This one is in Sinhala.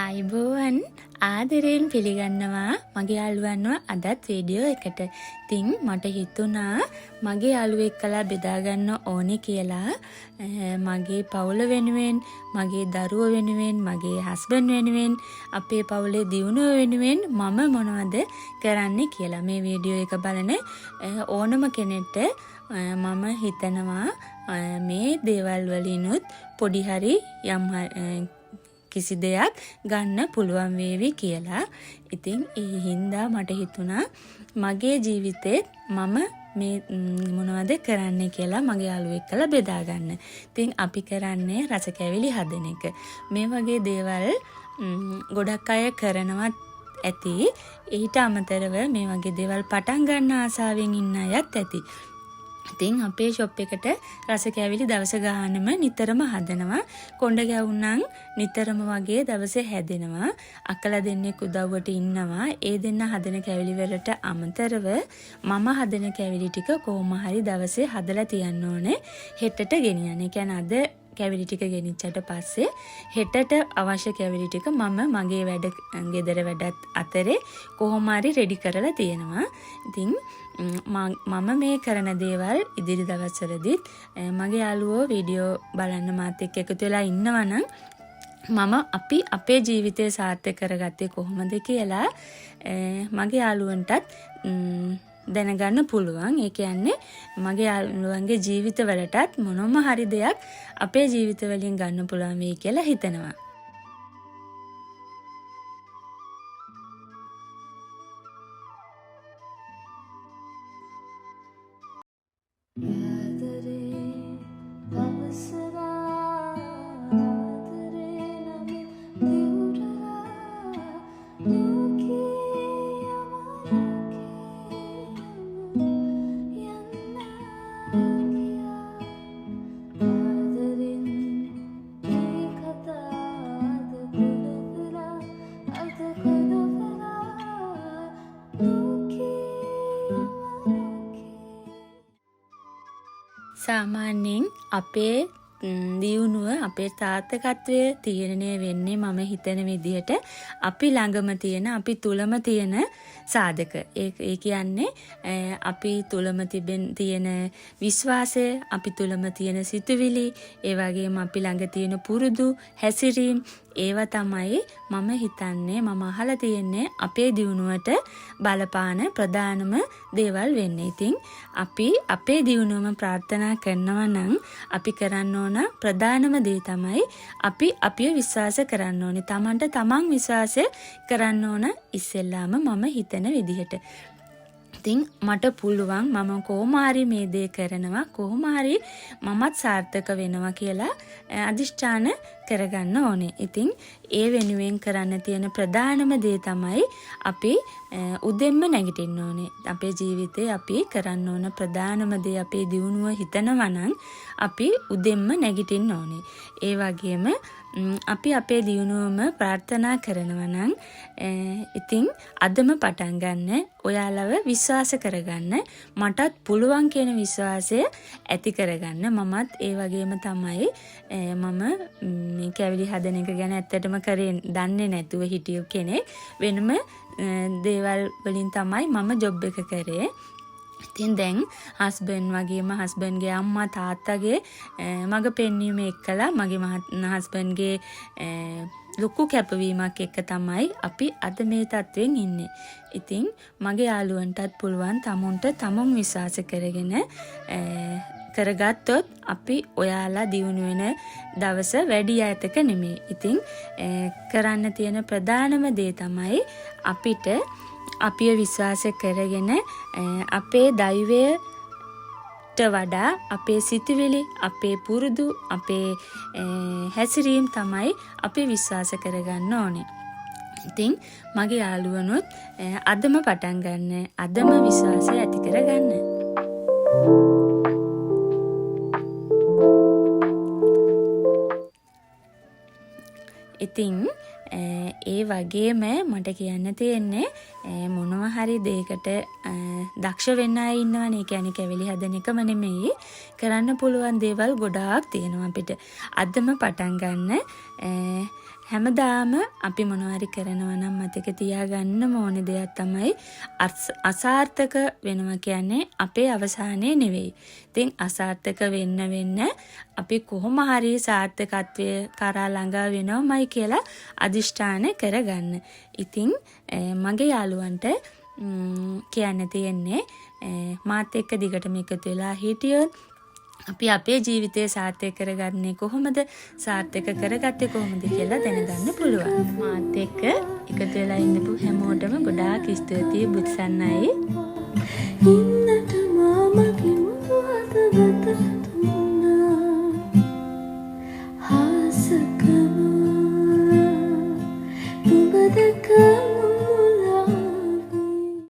ආයුබෝවන් ආදරයෙන් පිළිගන්නවා මගේ යාළුවන්ව අදත් වීඩියෝ එකට. ඉතින් මට හිතුණා මගේ යාළුවෙක් කලා බෙදා ගන්න ඕනේ කියලා. මගේ පවුල වෙනුවෙන්, මගේ දරුවෝ වෙනුවෙන්, මගේ හස්බන්ඩ් වෙනුවෙන්, අපේ පවුලේ දියුණුව වෙනුවෙන් මම මොනවද කරන්නේ කියලා. මේ වීඩියෝ එක බලන ඕනම කෙනෙක්ට මම හිතනවා මේ දේවල් වලිනුත් පොඩි හරි යම් කිසි දෙයක් ගන්න පුළුවන් වේවි කියලා. ඉතින් ඒ හින්දා මට හිතුණා මගේ ජීවිතේත් මම මේ මොනවද කරන්නේ කියලා මගේ යාළුවෙක් එක්කලා බෙදා ගන්න. ඉතින් අපි කරන්නේ රස කැවිලි හදන එක. මේ වගේ දේවල් ගොඩක් අය කරනවත් ඇති. ඊට අමතරව මේ වගේ දේවල් පටන් ගන්න ආසාවෙන් ඉන්න අයත් ඇති. ඉතින් අපේ ෂොප් එකට රස කැවිලි දවස ගානම නිතරම හදනවා. කොණ්ඩ ගැවුම්නම් නිතරම වගේ දවසේ හැදෙනවා. අක්කලා දෙන්නෙක් උදව්වට ඉන්නවා. ඒ දෙන්න හදන කැවිලි වලට අමතරව මම හදන කැවිලි ටික කොහොම හරි දවසේ හදලා තියන්න ඕනේ. හෙටට ගෙනියන්න. ඒ කියන්නේ අද කැවිලි ටික ගෙනිච්චට පස්සේ හෙටට අවශ්‍ය කැවිලි ටික මම මගේ ගෙදර වැඩත් අතරේ කොහොම හරි රෙඩි කරලා තියෙනවා. ඉතින් මම මේ කරන දේවල් ඉදිරි දවස්වලදීත් මගේ යාළුවෝ වීඩියෝ බලන්න මාත් එක්ක එකතු වෙලා ඉන්නවනම් මම අපි අපේ ජීවිතය සාර්ථක කරගත්තේ කොහොමද කියලා මගේ යාළුවන්ටත් දැනගන්න පුළුවන්. ඒ කියන්නේ මගේ යාළුවන්ගේ ජීවිතවලටත් මොනම හරි දෙයක් අපේ ජීවිත වලින් ගන්න පුළුවන් වෙයි කියලා හිතනවා. සාමාන්‍යයෙන් අපේ දියුණුව අපේ තාත්තකත්වය තීරණය වෙන්නේ මම හිතන විදිහට අපි ළඟම තියෙන අපි තුලම තියෙන සාධක. ඒ කියන්නේ අපි තුලම තියෙන විශ්වාසය, අපි තුලම තියෙන සිතුවිලි, ඒ වගේම අපි ළඟ තියෙන පුරුදු හැසිරීම්, ඒවා තමයි මම හිතන්නේ මම අහලා තියෙන්නේ අපේ දියුණුවට බලපාන ප්‍රධානම දේවල් වෙන්නේ. ඉතින් අපි අපේ දියුණුවම ප්‍රාර්ථනා කරනවා නම් අපි කරන්න ඕන ප්‍රධානම දේ තමයි අපි අපිව විශ්වාස කරන්න ඕනේ. Tamanට තමන් විශ්වාස කරන්න ඕන ඉස්සෙල්ලාම මම හිතන විදිහට. ඉතින් මට පුළුවන් මම කොහොම හරි මේ දේ කරනවා, කොහොම හරි මමත් සාර්ථක වෙනවා කියලා අදිෂ්ඨාන කරගන්න ඕනේ. ඉතින් ඒ වෙනුවෙන් කරන්න තියෙන ප්‍රධානම දේ තමයි අපි උදෙන්ම නැගිටින්න ඕනේ. අපේ ජීවිතේ අපි කරන්න ඕන ප්‍රධානම දේ අපේ දියුණුව හිතනවා නම් අපි උදෙන්ම නැගිටින්න ඕනේ. ඒ වගේම අපි අපේ දියුණුවම ප්‍රාර්ථනා කරනවා නම් ඉතින් අදම පටන් ගන්න, ඔයාලව විශ්වාස කරගන්න, මටත් පුළුවන් කියන විශ්වාසය ඇති කරගන්න. මමත් ඒ වගේම තමයි මම මේ කැවිලි හදන එක ගැන ඇත්තටම කරේ දන්නේ නැතුව හිටිය කෙනෙක්. වෙනම දේවල් වලින් තමයි මම ජොබ් එක කරේ. ඉතින් දැන් හස්බන්ඩ් වගේම හස්බන්ඩ්ගේ අම්මා තාත්තගේ මග පෙන්වීම එක්කලා මගේ හස්බන්ඩ්ගේ ලොකු කැපවීමක් එක්ක තමයි අපි අද මේ තත්වෙන් ඉන්නේ. ඉතින් මගේ යාළුවන්ටත් පුළුවන් තමුන්ට තමුන් විශ්වාස කරගෙන කරගත්තොත් අපි ඔයාලා දියුණු වෙන දවස වැඩි ඈතක නෙමෙයි. ඉතින් කරන්න තියෙන ප්‍රධානම දේ තමයි අපිට අපිව විශ්වාස කරගෙන අපේ දෛවයට වඩා අපේ සිතුවිලි, අපේ පුරුදු, අපේ හැසිරීම් තමයි අපි විශ්වාස කරගන්න ඕනේ. ඉතින් මගේ යාළුවනොත් අදම පටන් ගන්න, අදම විශ්වාසය ඇති කරගන්න. ඉතින් ඒ වගේම මට කියන්න තියෙන්නේ මොනවා හරි දෙයකට දක්ෂ වෙන්න අය ඉන්නවනේ. ඒ කියන්නේ කැවිලි හදන එකම නෙමෙයි. කරන්න පුළුවන් දේවල් ගොඩාක් තියෙනවා අපිට. අදම පටන් ගන්න. හැමදාම අපි මොනවා හරි කරනවා නම් මතක තියාගන්න ඕනේ දෙයක් තමයි අසාර්ථක වෙනවා කියන්නේ අපේ අවසානයේ නෙවෙයි. ඉතින් අසාර්ථක වෙන්න අපි කොහොම හරි සාර්ථකත්වයේ කරා ළඟා වෙනවමයි කියලා අදිෂ්ඨාන කරගන්න. ඉතින් මගේ යාළුවන්ට කියන්න තියෙන්නේ මාත් එක්ක දිගටම එකතු වෙලා හිටියොත් අපි අපේ ජීවිතය සාර්ථක කරගන්නේ කොහොමද? සාර්ථක කරගත්තේ කොහොමද කියලා දැනගන්න පුළුවන්. මාත් එක්ක එකතු වෙලා ඉන්නපු හැමෝටම ගොඩාක් ස්තුතියි බුත්සන්නයි. ඉන්නට මාමකින් පුවතගත